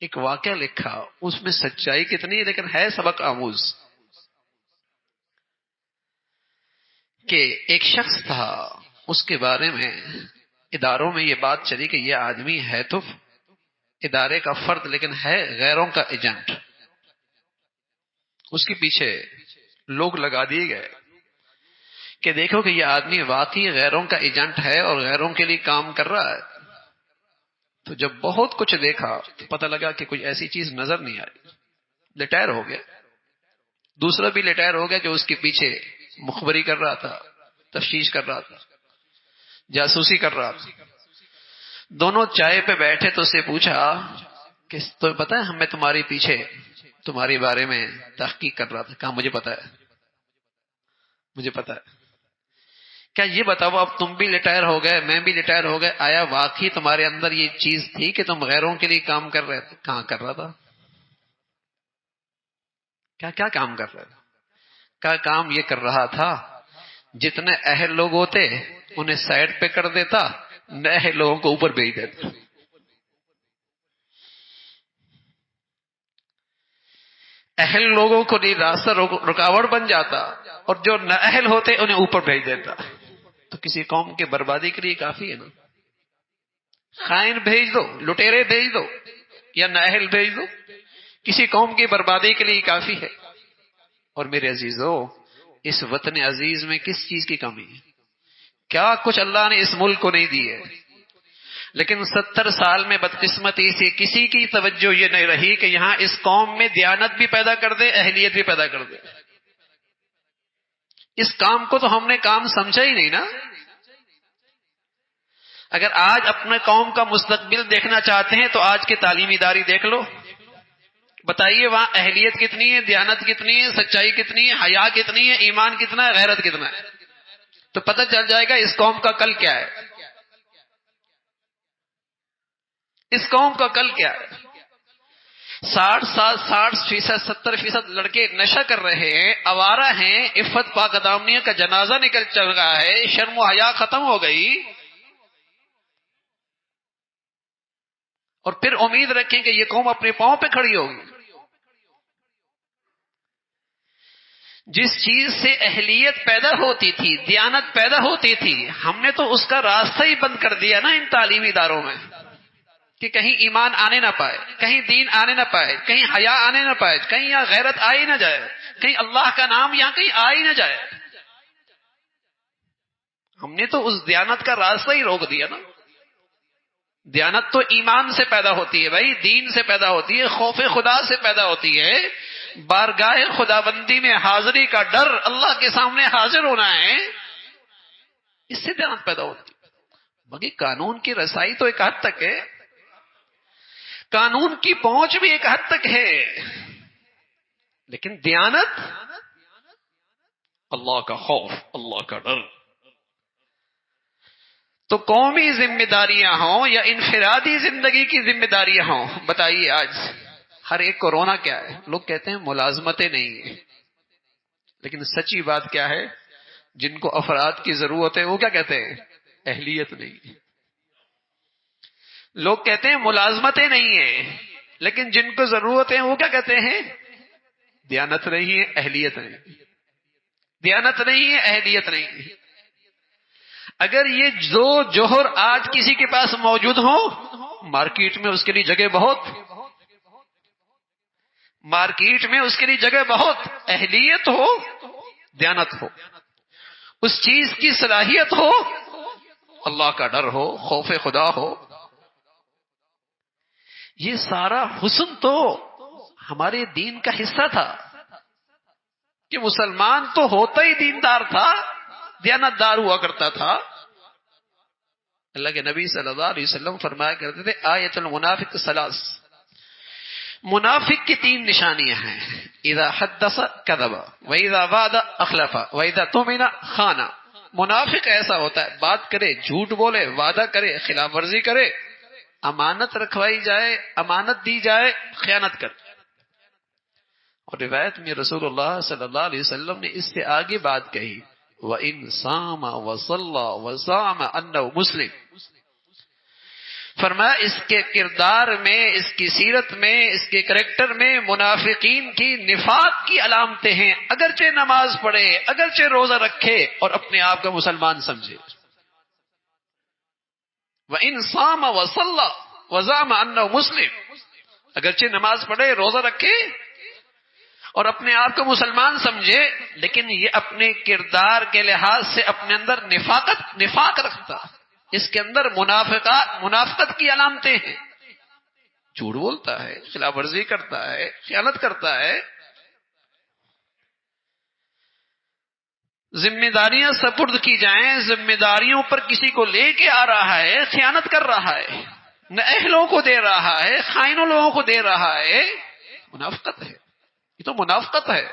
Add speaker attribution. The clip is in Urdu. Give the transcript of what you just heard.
Speaker 1: ایک واقعہ لکھا، اس میں سچائی کتنی ہے لیکن ہے سبق آموز، کہ ایک شخص تھا، اس کے بارے میں اداروں میں یہ بات چلی کہ یہ آدمی ہے تو ادارے کا فرد لیکن ہے غیروں کا ایجنٹ. اس کے پیچھے لوگ لگا دیے گئے کہ دیکھو کہ یہ آدمی واقعی غیروں کا ایجنٹ ہے اور غیروں کے لیے کام کر رہا ہے. تو جب بہت کچھ دیکھا تو پتہ لگا کہ کوئی ایسی چیز نظر نہیں آئی. ریٹائر ہو گیا. دوسرا بھی ریٹائر ہو گیا جو اس کے پیچھے مخبری کر رہا تھا، تفتیش کر رہا تھا، جاسوسی کر رہا تھا. دونوں چائے پہ بیٹھے تو اسے پوچھا کہ تو پتہ ہے ہمیں تمہارے پیچھے تمہارے بارے میں تحقیق کر رہا تھا. کہا مجھے پتا ہے، مجھے پتا ہے. کیا یہ بتاؤ اب تم بھی ریٹائر ہو گئے، میں بھی ریٹائر ہو گئے، آیا واقعی تمہارے اندر یہ چیز تھی کہ تم غیروں کے لیے کام کر رہے تھے؟ کہاں کر رہا تھا؟ کیا کام کر رہے تھے؟ کیا کام یہ کر رہا تھا جتنے اہل لوگ ہوتے انہیں سائڈ پہ کر دیتا، نئے لوگوں کو اوپر بھیج دیتا. اہل لوگوں کو نہیں راستہ رکاوٹ بن جاتا اور جو نہ اہل ہوتے انہیں اوپر بھیج دیتا. تو کسی قوم کے بربادی کے لیے کافی ہے نا. خائن بھیج دو، لٹیرے بھیج دو یا نہ اہل بھیج دو، کسی قوم کی بربادی کے لیے کافی ہے. اور میرے عزیزو، اس وطن عزیز میں کس چیز کی کمی ہے؟ کیا کچھ اللہ نے اس ملک کو نہیں دی ہے، لیکن 70 سال میں بدقسمتی سے کسی کی توجہ یہ نہیں رہی کہ یہاں اس قوم میں دیانت بھی پیدا کر دے، اہلیت بھی پیدا کر دے. اس کام کو تو ہم نے کام سمجھا ہی نہیں نا. اگر آج اپنے قوم کا مستقبل دیکھنا چاہتے ہیں تو آج کے تعلیمی ادارے دیکھ لو، بتائیے وہاں اہلیت کتنی ہے، دیانت کتنی ہے، سچائی کتنی ہے، حیا کتنی ہے، ایمان کتنا ہے، غیرت کتنا ہے. تو پتہ چل جائے گا اس قوم کا کل کیا ہے. اس قوم کا کل کیا ہے. 60% 70% لڑکے نشہ کر رہے ہیں، آوارہ ہیں، عفت پاک دامنیوں کا جنازہ نکل چل رہا ہے، شرم و حیا ختم ہو گئی. اور پھر امید رکھیں کہ یہ قوم اپنے پاؤں پہ کھڑی ہوگی. جس چیز سے اہلیت پیدا ہوتی تھی، دیانت پیدا ہوتی تھی، ہم نے تو اس کا راستہ ہی بند کر دیا نا ان تعلیمی اداروں میں، کہ کہیں ایمان آنے نہ پائے، کہیں دین آنے نہ پائے، کہیں حیا آنے نہ پائے، کہیں یہاں غیرت آ ہی نہ جائے، کہیں اللہ کا نام یہاں کہیں آ ہی نہ جائے. ہم نے تو اس دیانت کا راستہ ہی روک دیا نا. دیانت تو ایمان سے پیدا ہوتی ہے بھائی، دین سے پیدا ہوتی ہے، خوف خدا سے پیدا ہوتی ہے، بارگاہ خداوندی میں حاضری کا ڈر، اللہ کے سامنے حاضر ہونا ہے، اس سے دیانت پیدا ہوتی ہے. باقی قانون کی رسائی تو ایک حد تک ہے، قانون کی پہنچ بھی ایک حد تک ہے، لیکن دیانت، اللہ کا خوف، اللہ کا ڈر. تو قومی ذمہ داریاں ہوں یا انفرادی زندگی کی ذمہ داریاں ہوں، بتائیے آج ہر ایک کو رونا کیا ہے؟ لوگ کہتے ہیں ملازمتیں نہیں ہیں، لیکن سچی بات کیا ہے؟ جن کو افراد کی ضرورت ہے وہ کیا کہتے ہیں؟ اہلیت نہیں ہے. لوگ کہتے ہیں ملازمتیں نہیں ہیں، لیکن جن کو ضرورت ہے وہ کیا کہتے ہیں؟ دیانت نہیں ہے، اہلیت نہیں. دیانت نہیں ہے، اہلیت نہیں ہے. اگر یہ دو جوہر آج کسی کے پاس موجود ہو، مارکیٹ میں اس کے لیے جگہ بہت، مارکیٹ میں اس کے لیے جگہ بہت. اہلیت ہو، دیانت ہو، اس چیز کی صلاحیت ہو، اللہ کا ڈر ہو، خوف خدا ہو. یہ سارا حسن تو ہمارے دین کا حصہ تھا کہ مسلمان تو ہوتا ہی دیندار تھا، دیانت دار ہوا کرتا تھا. اللہ کے نبی صلی اللہ علیہ وسلم فرمایا کرتے تھے آیت المنافق ثلاث، منافق کی 3 نشانیاں ہیں: اذا حدث کذب واذا وعد اخلف واذا اؤتمن خان. منافق ایسا ہوتا ہے بات کرے جھوٹ بولے، وعدہ کرے خلاف ورزی کرے، امانت رکھوائی جائے امانت دی جائے خیانت کر. اور روایت میں رسول اللہ صلی اللہ علیہ وسلم نے اس سے آگے بات کہی وَإِن صَامَ وَصَلَّى وَزَعَمَ أَنَّهُ مُسْلِمٌ فرمایا اس کے کردار میں، اس کی سیرت میں، اس کے کریکٹر میں منافقین کی نفاق کی علامتیں ہیں، اگرچہ نماز پڑھے، اگرچہ روزہ رکھے اور اپنے آپ کو مسلمان سمجھے۔ وَإِنْ صَامَ وَصَلَّى وَزَعَمَ أَنَّهُ مُسْلِمٌ، اگرچہ نماز پڑھے، روزہ رکھے اور اپنے آپ کو مسلمان سمجھے، لیکن یہ اپنے کردار کے لحاظ سے اپنے اندر نفاق رکھتا، اس کے اندر منافقت کی علامتیں ہیں، جھوٹ بولتا ہے، خلاف ورزی کرتا ہے، خیانت کرتا ہے، ذمہ داریاں سپرد کی جائیں، ذمہ داریوں پر کسی کو لے کے آ رہا ہے، خیانت کر رہا ہے، نہ اہلوں کو دے رہا ہے، خائنوں لوگوں کو دے رہا ہے، منافقت ہے، یہ تو منافقت ہے۔